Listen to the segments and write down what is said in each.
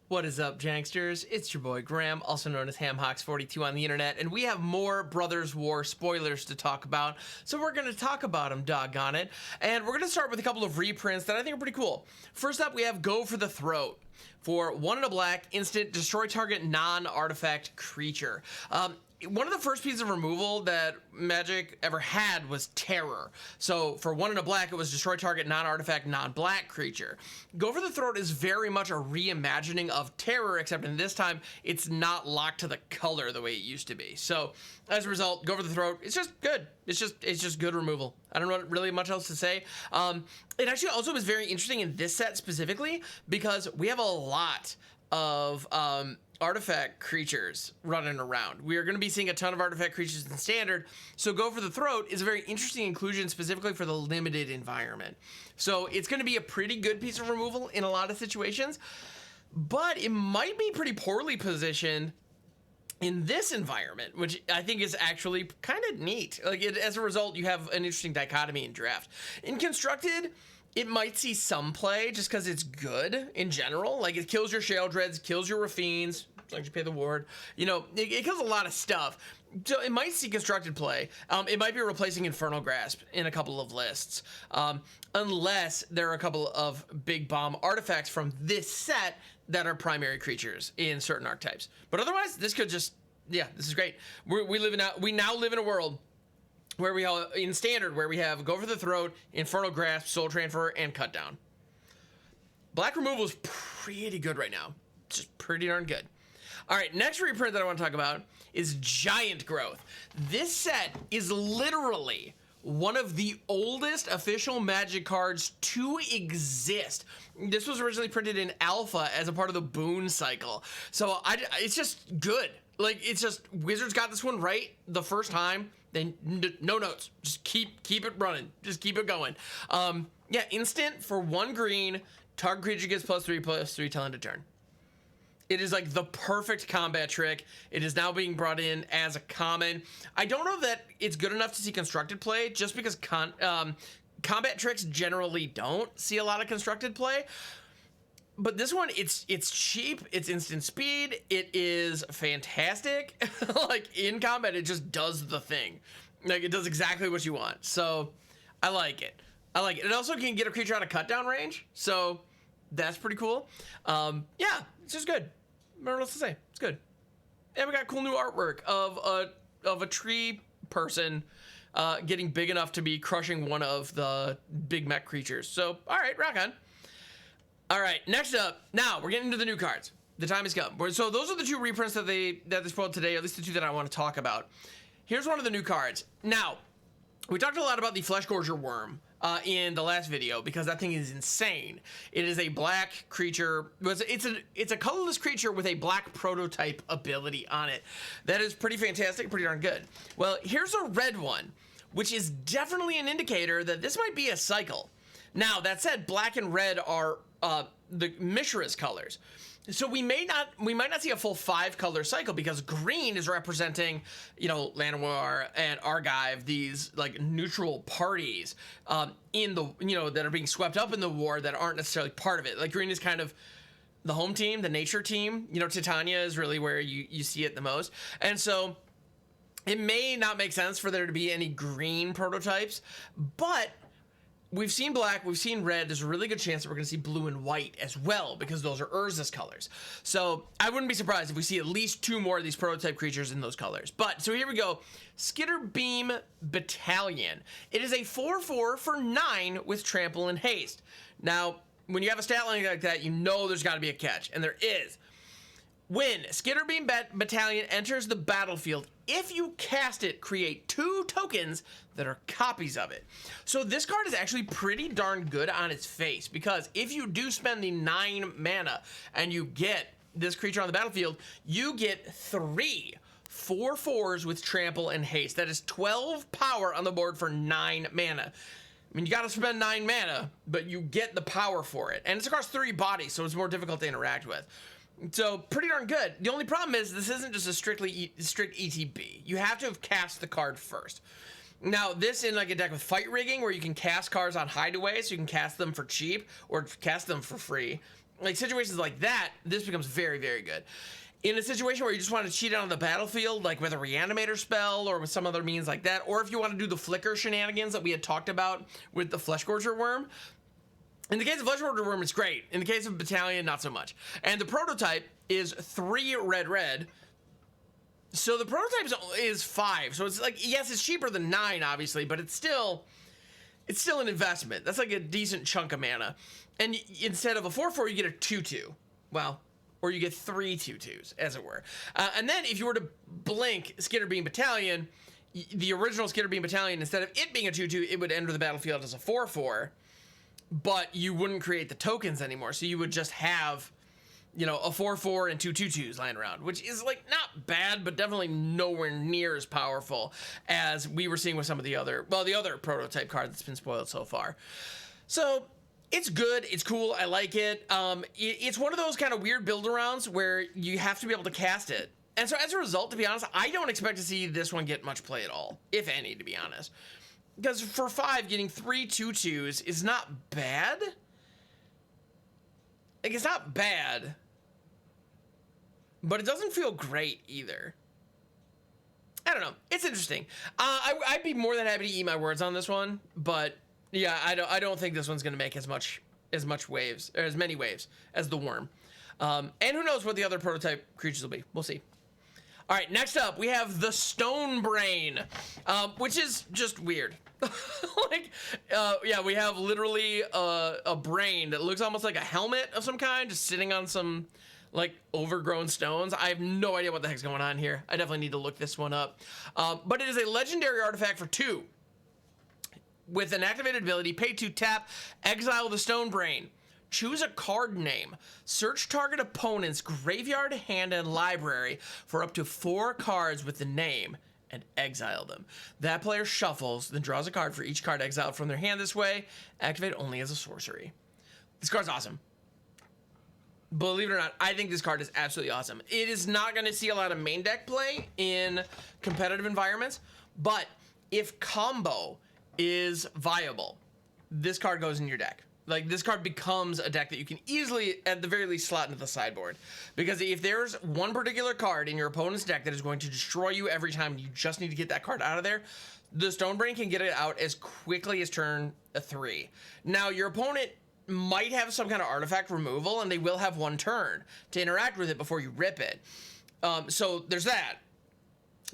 What is up, Janksters? It's your boy Graham, also known as HamHawks42 on the internet, and we have more Brothers War spoilers to talk about, so we're going to talk about them, doggone it. And we're going to start with a couple of reprints that I think are pretty cool. First up, we have Go for the Throat. For 1 and a black, instant, destroy target non-artifact creature. One of the first pieces of removal that Magic ever had was Terror. So for 1 and a black, it was destroy target non-artifact, non-black creature. Go for the Throat is very much a reimagining of Terror, except in this time, it's not locked to the color the way it used to be. So as a result, Go for the Throat, it's just good. It's just good removal. I don't know really much else to say. It actually also is very interesting in this set specifically because we have a lot of artifact creatures running around. We are going to be seeing a ton of artifact creatures in standard, so Go for the Throat is a very interesting inclusion specifically for the limited environment. So it's going to be a pretty good piece of removal in a lot of situations, but it might be pretty poorly positioned in this environment, which I think is actually kind of neat. As a result, you have an interesting dichotomy in draft. In constructed, it might see some play just because it's good in general. Like, it kills your Shale Dreads, kills your Raffines, as long as you pay the ward. You know, it kills a lot of stuff. So it might see constructed play. It might be replacing Infernal Grasp in a couple of lists. Unless there are a couple of big bomb artifacts from this set that are primary creatures in certain archetypes. But otherwise, this could just, yeah, this is great. We now live in a world where we have, in standard, where we have Go for the Throat, Infernal Grasp, Soul Transfer, and Cut Down. Black removal is pretty good right now. Just pretty darn good. All right, next reprint that I want to talk about is Giant Growth. This set is literally one of the oldest official Magic cards to exist. This was originally printed in Alpha as a part of the Boon cycle. So it's just good. Like, it's just, Wizards got this one right the first time. Then no notes. Just keep it running. Just keep it going. Yeah, instant for 1 green. Target creature gets +3/+3 till end of turn. It is like the perfect combat trick. It is now being brought in as a common. I don't know that it's good enough to see constructed play, just because combat tricks generally don't see a lot of constructed play. But this one, it's cheap, it's instant speed, it is fantastic. Like, in combat, it just does the thing. Like, it does exactly what you want. So, I like it. I like it. It also can get a creature out of cut down range, so that's pretty cool. Yeah, it's just good. I don't know what else to say. It's good. And we got cool new artwork of a tree person getting big enough to be crushing one of the big mech creatures. So, all right, rock on. All right, next up, now we're getting into the new cards. The time has come. So those are the 2 reprints that they spoiled today, or at least the 2 that I want to talk about. Here's one of the new cards. Now, we talked a lot about the Flesh Gorger Worm in the last video because that thing is insane. It is a black creature. It's a colorless creature with a black prototype ability on it. That is pretty fantastic, pretty darn good. Well, here's a red one, which is definitely an indicator that this might be a cycle. Now, that said, black and red are the Mishra's colors. So we might not see a full 5-color cycle because green is representing, you know, Llanowar and Argive, these like neutral parties in the, you know, that are being swept up in the war that aren't necessarily part of it. Like, green is kind of the home team, the nature team. You know, Titania is really where you see it the most. And so it may not make sense for there to be any green prototypes, but we've seen black, we've seen red. There's a really good chance that we're going to see blue and white as well because those are Urza's colors. So I wouldn't be surprised if we see at least 2 more of these prototype creatures in those colors. But, so here we go. Skitterbeam Battalion. It is a 4/4 for 9 with trample and haste. Now, when you have a stat line like that, you know there's got to be a catch, and there is. When Skitterbeam Battalion enters the battlefield, if you cast it, create 2 tokens that are copies of it. So this card is actually pretty darn good on its face because if you do spend the 9 mana and you get this creature on the battlefield, you get 3 4/4s with trample and haste. That is 12 power on the board for 9 mana. I mean, you gotta spend 9 mana, but you get the power for it. And it's across 3 bodies, so it's more difficult to interact with. So, pretty darn good. The only problem is this isn't just a strict ETB. You have to have cast the card first. Now, this in like a deck with fight rigging, where you can cast cards on hideaway, so you can cast them for cheap or cast them for free. like situations like that, this becomes very, very good. In a situation where you just want to cheat on the battlefield, like with a reanimator spell or with some other means like that, or if you want to do the flicker shenanigans that we had talked about with the Fleshgorger Worm, in the case of Fleshgorger Worm, it's great. In the case of Battalion, not so much. And the prototype is 3 red. So the prototype is 5. So it's like, yes, it's cheaper than 9, obviously, but it's still an investment. That's like a decent chunk of mana. And instead of a 4/4, you get a 2/2. Well, or you get 3 2/2s, as it were. And then if you were to blink Skitterbeam Battalion, the original Skitterbeam Battalion, instead of it being a 2/2, it would enter the battlefield as a 4/4, but you wouldn't create the tokens anymore. So you would just have, you know, a 4/4 and 2 2/2s lying around, which is like not bad, but definitely nowhere near as powerful as we were seeing with some of the other, well, the other prototype card that's been spoiled so far. So it's good, it's cool, I like it. It's one of those kind of weird build-arounds where you have to be able to cast it. And so as a result, to be honest, I don't expect to see this one get much play at all, if any, to be honest. Because for 5, getting 3 2/2s is not bad. Like, it's not bad, but it doesn't feel great either. I don't know. It's interesting. I'd be more than happy to eat my words on this one, but yeah, I don't think this one's gonna make as much waves, or as many waves as the worm. And who knows what the other prototype creatures will be. We'll see. All right, next up we have the Stone Brain, which is just weird. Like, yeah, we have literally a brain that looks almost like a helmet of some kind, just sitting on some like overgrown stones. I have no idea what the heck's going on here. I definitely need to look this one up. But it is a legendary artifact for 2. With an activated ability, pay 2, tap, exile the Stone Brain. Choose a card name. Search target opponent's graveyard, hand, and library for up to 4 cards with the name and exile them. That player shuffles, then draws a card for each card exiled from their hand this way. Activate only as a sorcery. This card's awesome. Believe it or not, I think this card is absolutely awesome. It is not going to see a lot of main deck play in competitive environments, but if combo is viable, this card goes in your deck. Like, this card becomes a deck that you can easily, at the very least, slot into the sideboard. Because if there's one particular card in your opponent's deck that is going to destroy you every time, you just need to get that card out of there, the Stonebrain can get it out as quickly as turn 3. Now, your opponent might have some kind of artifact removal, and they will have 1 turn to interact with it before you rip it. So there's that.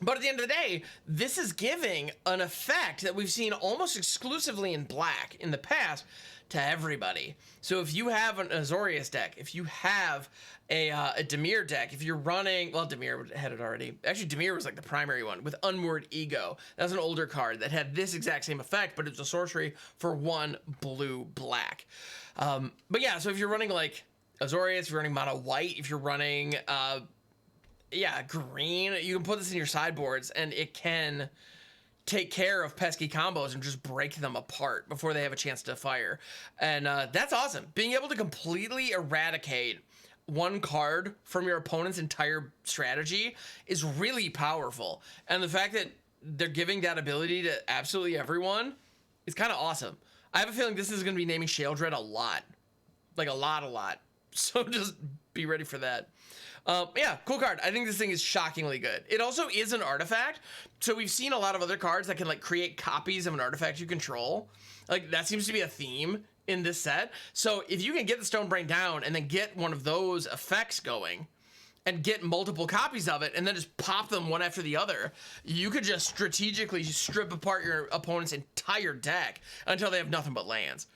But at the end of the day, this is giving an effect that we've seen almost exclusively in black in the past to everybody. So if you have an Azorius deck, if you have a Dimir deck, if you're running, well, Dimir had it already. Actually, Dimir was like the primary one with Unmoored Ego. That was an older card that had this exact same effect, but it's a sorcery for 1 blue-black. But yeah, so if you're running like Azorius, if you're running mono white, if you're running green, you can put this in your sideboards and it can take care of pesky combos and just break them apart before they have a chance to fire. And that's awesome. Being able to completely eradicate 1 card from your opponent's entire strategy is really powerful. And the fact that they're giving that ability to absolutely everyone is kind of awesome. I have a feeling this is going to be naming Sheoldred a lot. Like a lot. So just be ready for that. Yeah, cool card. I think this thing is shockingly good. It also is an artifact. So we've seen a lot of other cards that can like create copies of an artifact you control. Like that seems to be a theme in this set. So if you can get the Stone Brain down and then get one of those effects going and get multiple copies of it and then just pop them one after the other, you could just strategically strip apart your opponent's entire deck until they have nothing but lands.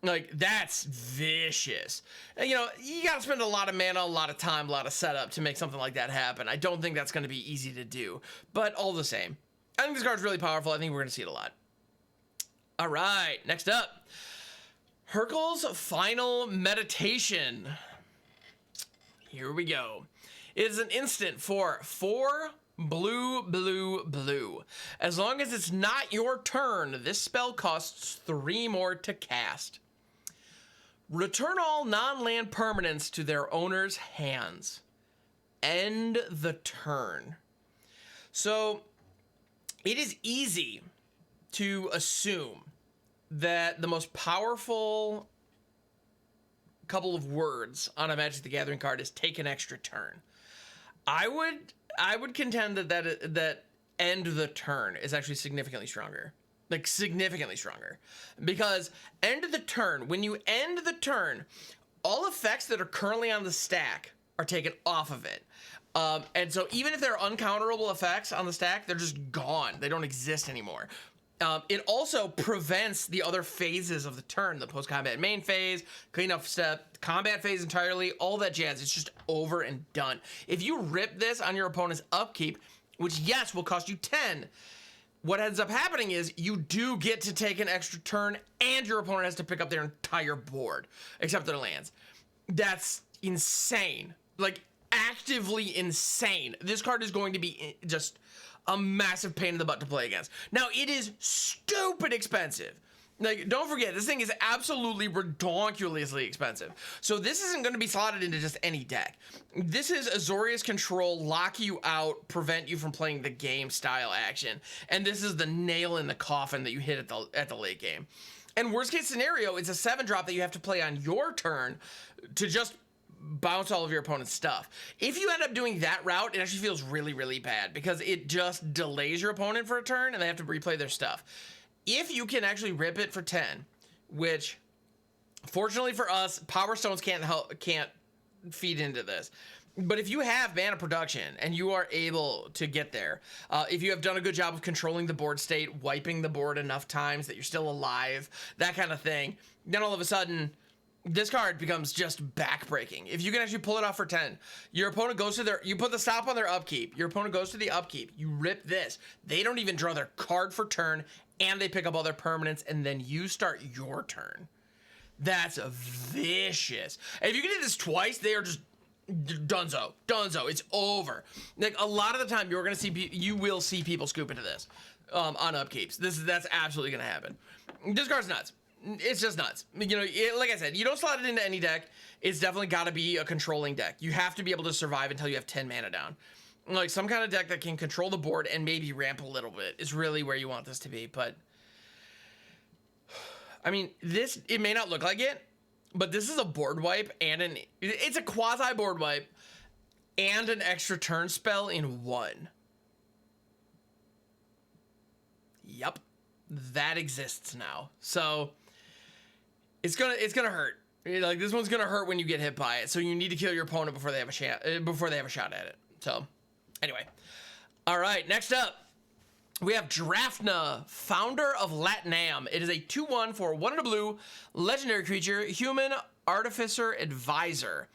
Like, that's vicious. And, you know, you gotta spend a lot of mana, a lot of time, a lot of setup to make something like that happen. I don't think that's gonna be easy to do, but all the same, I think this card's really powerful. I think we're gonna see it a lot. All right, next up, Hurkyl's Final Meditation. Here we go. It is an instant for 4 blue. As long as it's not your turn, this spell costs 3 more to cast. Return all non-land permanents to their owner's hands. End the turn. So it is easy to assume that the most powerful couple of words on a Magic the Gathering card is take an extra turn. I would contend that end the turn is actually significantly stronger. Like significantly stronger. Because end of the turn, when you end the turn, all effects that are currently on the stack are taken off of it. And so even if they're uncounterable effects on the stack, they're just gone. They don't exist anymore. It also prevents the other phases of the turn, the post-combat main phase, cleanup step, combat phase entirely, all that jazz. It's just over and done. If you rip this on your opponent's upkeep, which yes, will cost you 10, what ends up happening is you do get to take an extra turn and your opponent has to pick up their entire board, except their lands. That's insane. Like, actively insane. This card is going to be just a massive pain in the butt to play against. Now, it is stupid expensive. Like, don't forget, this thing is absolutely redonkulously expensive. So this isn't going to be slotted into just any deck. This is Azorius Control, lock you out, prevent you from playing the game style action. And this is the nail in the coffin that you hit at the late game. And worst case scenario, it's a 7-drop that you have to play on your turn to just bounce all of your opponent's stuff. If you end up doing that route, it actually feels really, really bad because it just delays your opponent for a turn and they have to replay their stuff. If you can actually rip it for 10, which fortunately for us, Power Stones can't feed into this. But if you have mana production and you are able to get there, if you have done a good job of controlling the board state, wiping the board enough times that you're still alive, that kind of thing, then all of a sudden, this card becomes just backbreaking. If you can actually pull it off for 10, your opponent goes to you put the stop on their upkeep, your opponent goes to the upkeep, you rip this, they don't even draw their card for turn, and they pick up all their permanents, and then you start your turn. That's vicious. And if you can do this twice, they are just dunzo. It's over. Like, a lot of the time, you will see people scoop into this on upkeeps. That's absolutely gonna happen. This card's nuts. It's just nuts. You know, like I said, you don't slot it into any deck. It's definitely got to be a controlling deck. You have to be able to survive until you have 10 mana down. Like, some kind of deck that can control the board and maybe ramp a little bit is really where you want this to be. But, I mean, it may not look like it, but this is a board wipe and it's a quasi board wipe and an extra turn spell in one. Yup. That exists now. So it's gonna hurt. Like, this one's gonna hurt when you get hit by it. So you need to kill your opponent before they have a shot at it. So anyway, all right. Next up, we have Drafna, founder of Lat-Nam. It is a 2/1 for 1 and a blue legendary creature, human artificer advisor.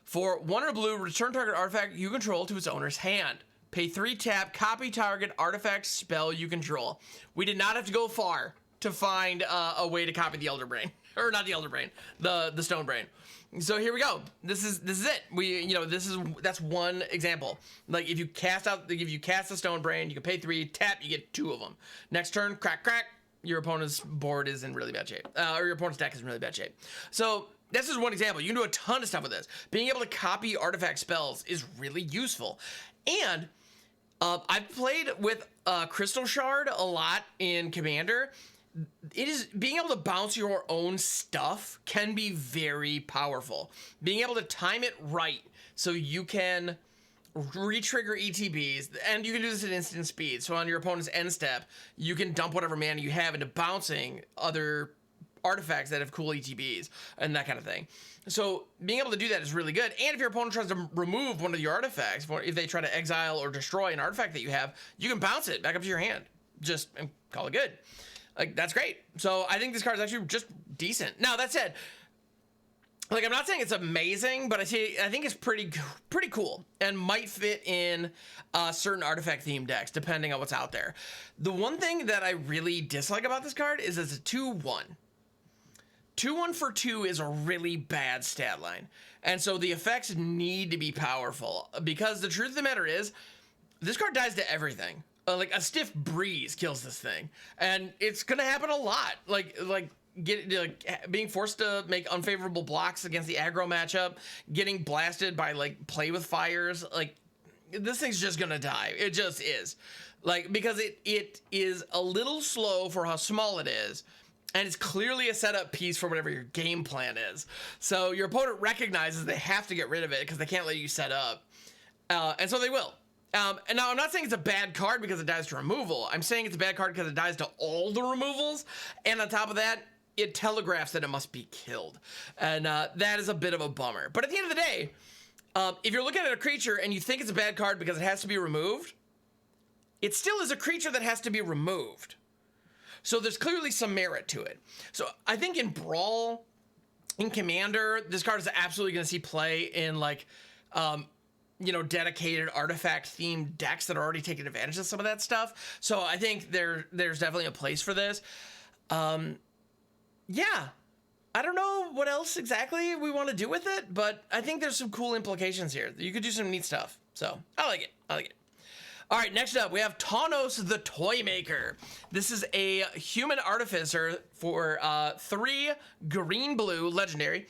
For 1 and a blue, return target artifact you control to its owner's hand. Pay 3 tap, copy target artifact spell you control. We did not have to go far to find a way to copy the Elder Brain, or not the Elder Brain, the Stone Brain. So here we go. This is it. That's one example. Like, if you cast the Stone Brain, you can pay 3, tap, you get 2 of them. Next turn, crack, your opponent's board is in really bad shape, or your opponent's deck is in really bad shape. So this is one example. You can do a ton of stuff with this. Being able to copy artifact spells is really useful, and I've played with Crystal Shard a lot in Commander. Being able to bounce your own stuff can be very powerful. Being able to time it right so you can re-trigger ETBs, and you can do this at instant speed. So on your opponent's end step, you can dump whatever mana you have into bouncing other artifacts that have cool ETBs and that kind of thing. So being able to do that is really good. And if your opponent tries to remove one of your artifacts, if they try to exile or destroy an artifact that you have, you can bounce it back up to your hand. Just and call it good. Like, that's great. So I think this card is actually just decent. Now, that said, like, I'm not saying it's amazing, but I think it's pretty cool and might fit in certain artifact themed decks depending on what's out there. The one thing that I really dislike about this card is it's a 2/1. 2/1 for 2 is a really bad stat line. And so the effects need to be powerful, because the truth of the matter is this card dies to everything. Like, a stiff breeze kills this thing, and it's gonna happen a lot. Like being forced to make unfavorable blocks against the aggro matchup, getting blasted by, like, play with fires. Like, this thing's just gonna die. It just is. Like, because it is a little slow for how small it is, and it's clearly a setup piece for whatever your game plan is. So your opponent recognizes they have to get rid of it because they can't let you set up. And so they will. And now I'm not saying it's a bad card because it dies to removal. I'm saying it's a bad card because it dies to all the removals. And on top of that, it telegraphs that it must be killed. And that is a bit of a bummer. But at the end of the day, if you're looking at a creature and you think it's a bad card because it has to be removed, it still is a creature that has to be removed. So there's clearly some merit to it. So I think in Brawl, in Commander, this card is absolutely going to see play in like, you know, dedicated artifact-themed decks that are already taking advantage of some of that stuff. So I think there's definitely a place for this. Yeah. I don't know what else exactly we want to do with it, but I think there's some cool implications here. You could do some neat stuff. So I like it. I like it. All right, next up, we have Tawnos the Toymaker. This is a human artificer for 3 green-blue legendary,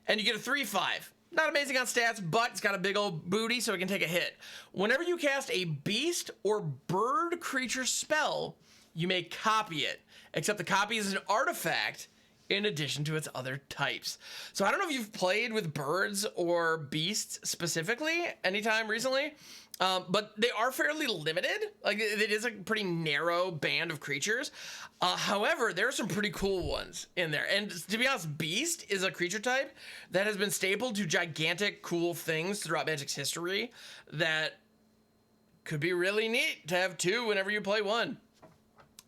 and you get a 3/5. Not amazing on stats, but it's got a big old booty, so it can take a hit. Whenever you cast a beast or bird creature spell, you may copy it, except the copy is an artifact in addition to its other types. So I don't know if you've played with birds or beasts specifically anytime recently, but they are fairly limited. Like, it is a pretty narrow band of creatures. However, there are some pretty cool ones in there. And to be honest, beast is a creature type that has been stapled to gigantic cool things throughout Magic's history that could be really neat to have 2 whenever you play 1.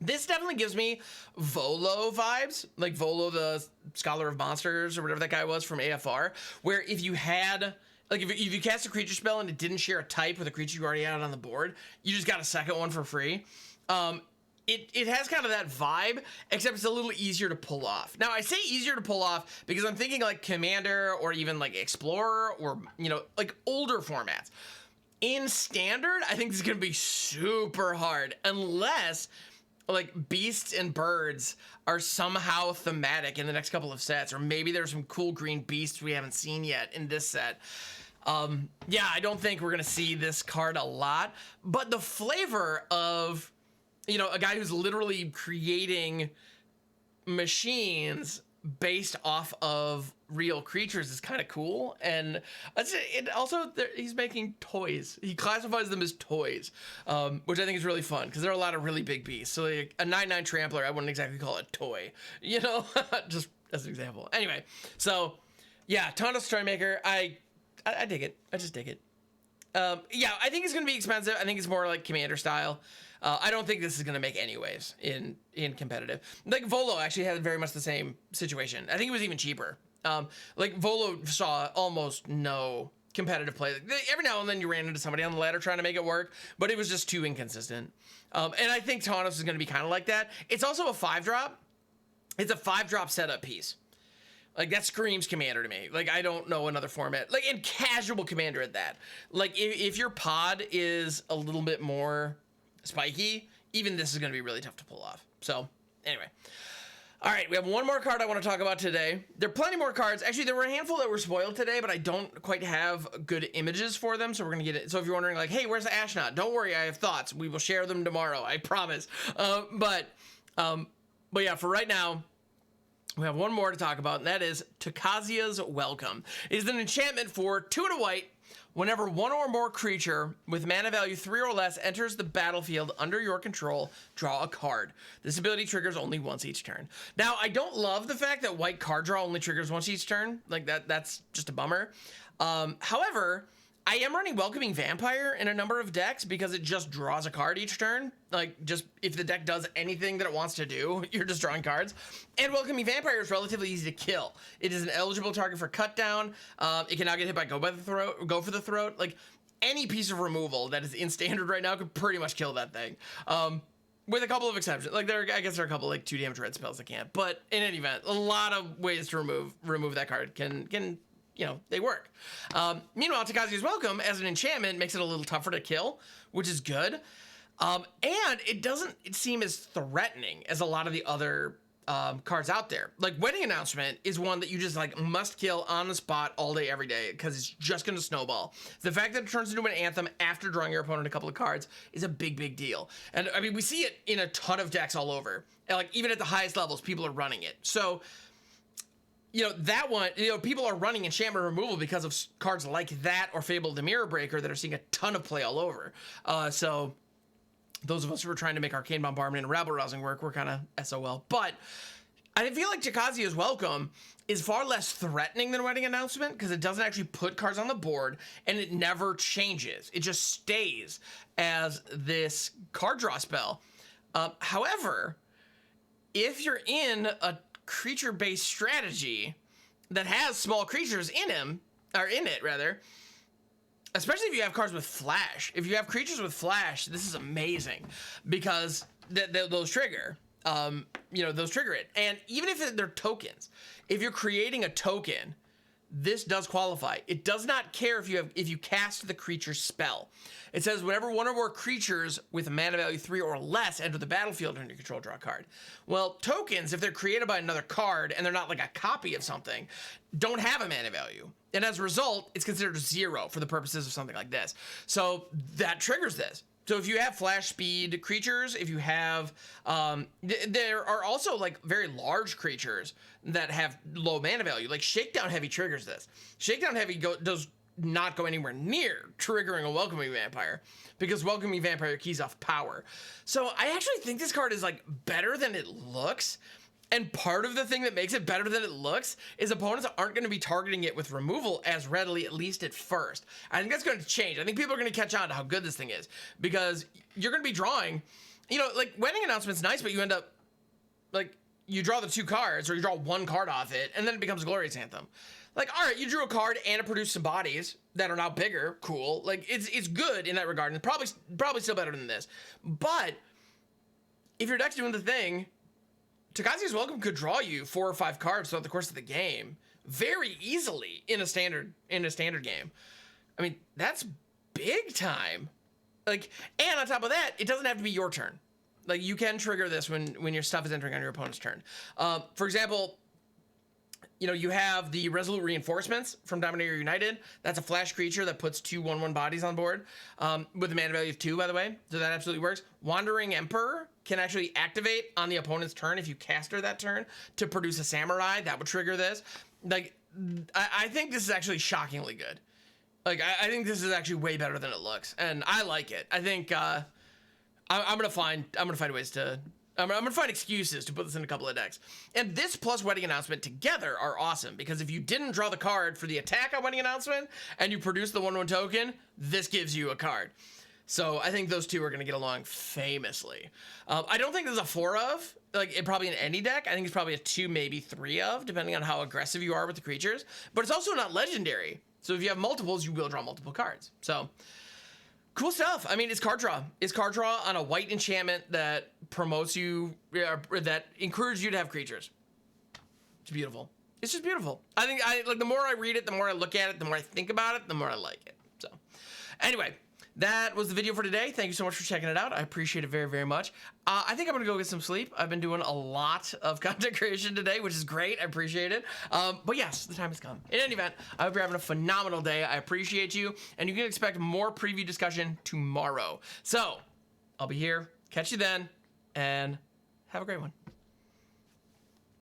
This definitely gives me Volo vibes, like Volo the Scholar of Monsters or whatever that guy was from AFR, where if you had, like if you cast a creature spell and it didn't share a type with a creature you already had on the board, you just got a second one for free. It has kind of that vibe, except it's a little easier to pull off. Now, I say easier to pull off because I'm thinking like Commander or even like Explorer or, you know, like older formats. In Standard, I think this is going to be super hard unless like beasts and birds are somehow thematic in the next couple of sets, or maybe there's some cool green beasts we haven't seen yet in this set. Yeah, I don't think we're gonna see this card a lot, but the flavor of, you know, a guy who's literally creating machines based off of real creatures is kind of cool. And it also, he's making toys. He classifies them as toys, which I think is really fun because there are a lot of really big beasts. So like a 9/9 Trampler, I wouldn't exactly call it a toy, you know, just as an example. Anyway, so yeah, Tawnos Toymaker, I dig it. I just dig it. Yeah, I think it's going to be expensive. I think it's more like Commander style. I don't think this is going to make any waves in competitive. Like Volo actually had very much the same situation. I think it was even cheaper. Like Volo saw almost no competitive play. Every now and then you ran into somebody on the ladder trying to make it work, but it was just too inconsistent. And I think Tawnos is going to be kind of like that. It's also a 5-drop. It's a 5-drop setup piece. Like, that screams Commander to me. Like, I don't know another format. Like, in casual Commander at that. Like, if your pod is a little bit more spiky, even this is going to be really tough to pull off. So, anyway. All right, we have one more card I want to talk about today. There are plenty more cards. Actually, there were a handful that were spoiled today, but I don't quite have good images for them, so we're going to get it. So if you're wondering, like, hey, where's the Ashnot? Don't worry, I have thoughts. We will share them tomorrow, I promise. But yeah, for right now, we have one more to talk about, and that is Takazia's Welcome. It is an enchantment for 2 and a white. Whenever one or more creature with mana value 3 or less enters the battlefield under your control, draw a card. This ability triggers only once each turn. Now, I don't love the fact that white card draw only triggers once each turn. Like, that's just a bummer. However, I am running Welcoming Vampire in a number of decks because it just draws a card each turn. Like, just if the deck does anything that it wants to do, you're just drawing cards. And Welcoming Vampire is relatively easy to kill. It is an eligible target for cut down. It can now get hit by Go for the Throat. Like, any piece of removal that is in Standard right now could pretty much kill that thing. With a couple of exceptions. Like, I guess there are a couple, like, 2 damage red spells that can't. But in any event, a lot of ways to remove that card can you know, they work. Meanwhile, Takazia's Welcome as an enchantment makes it a little tougher to kill, which is good. And it doesn't seem as threatening as a lot of the other cards out there. Like Wedding Announcement is one that you just like must kill on the spot all day, every day, because it's just going to snowball. The fact that it turns into an anthem after drawing your opponent a couple of cards is a big, big deal. And I mean, we see it in a ton of decks all over. And, like even at the highest levels, people are running it. So, you know, that one, you know, people are running enchantment removal because of cards like that or Fable the Mirror Breaker that are seeing a ton of play all over. So those of us who are trying to make Arcane Bombardment and Rabble Rousing work, we're kind of SOL. But I feel like Jakazia's Welcome is far less threatening than Wedding Announcement because it doesn't actually put cards on the board and it never changes. It just stays as this card draw spell. However, if you're in a creature-based strategy that has small creatures in it rather, especially if you have cards with flash. If you have creatures with flash, this is amazing because those trigger. You know, those trigger it. And even if they're tokens, if you're creating a token, this does qualify. It does not care if you cast the creature spell. It says whenever one or more creatures with a mana value 3 or less enter the battlefield under your control, draw a card. Well, tokens, if they're created by another card and they're not like a copy of something, don't have a mana value. And as a result, it's considered 0 for the purposes of something like this. So that triggers this. So if you have flash speed creatures, if you have, there are also like very large creatures that have low mana value. Like Shakedown Heavy triggers this. Shakedown Heavy does not go anywhere near triggering a Welcoming Vampire because Welcoming Vampire keys off power. So I actually think this card is like better than it looks. And part of the thing that makes it better than it looks is opponents aren't going to be targeting it with removal as readily, at least at first. I think that's going to change. I think people are going to catch on to how good this thing is because you're going to be drawing, you know, like Wedding Announcement's nice, but you end up like you draw the 2 cards or you draw 1 card off it and then it becomes Glorious Anthem. Like, all right, you drew a card and it produced some bodies that are now bigger. Cool. Like it's good in that regard and probably still better than this. But if your deck's doing the thing, Takazi's Welcome could draw you 4 or 5 cards throughout the course of the game very easily in a standard game. I mean, that's big time. Like, and on top of that, it doesn't have to be your turn. Like, you can trigger this when your stuff is entering on your opponent's turn. For example, you know, you have the Resolute Reinforcements from Dominator United. That's a flash creature that puts 2 1/1 bodies on board with a mana value of 2, by the way. So that absolutely works. Wandering Emperor can actually activate on the opponent's turn if you cast her that turn to produce a Samurai. That would trigger this. Like, I think this is actually shockingly good. Like, I think this is actually way better than it looks, and I like it. I think I'm gonna find ways to. I'm gonna find excuses to put this in a couple of decks. And this plus Wedding Announcement together are awesome because if you didn't draw the card for the attack on Wedding Announcement and you produce the 1/1 token, this gives you a card. So I think those two are gonna get along famously. I don't think there's a 4 of, like it probably in any deck. I think it's probably a 2, maybe 3 of, depending on how aggressive you are with the creatures. But it's also not legendary. So if you have multiples, you will draw multiple cards. So cool stuff. I mean, it's card draw. It's card draw on a white enchantment that promotes you, that encourages you to have creatures. It's beautiful. It's just beautiful. I think like the more I read it, the more I look at it, the more I think about it, the more I like it. So anyway, that was the video for today. Thank you so much for checking it out. I appreciate it very, very much. I think I'm gonna go get some sleep. I've been doing a lot of content creation today, which is great. I appreciate it. But yes, the time has come. In any event, I hope you're having a phenomenal day. I appreciate you, and you can expect more preview discussion tomorrow. So I'll be here. Catch you then, and have a great one.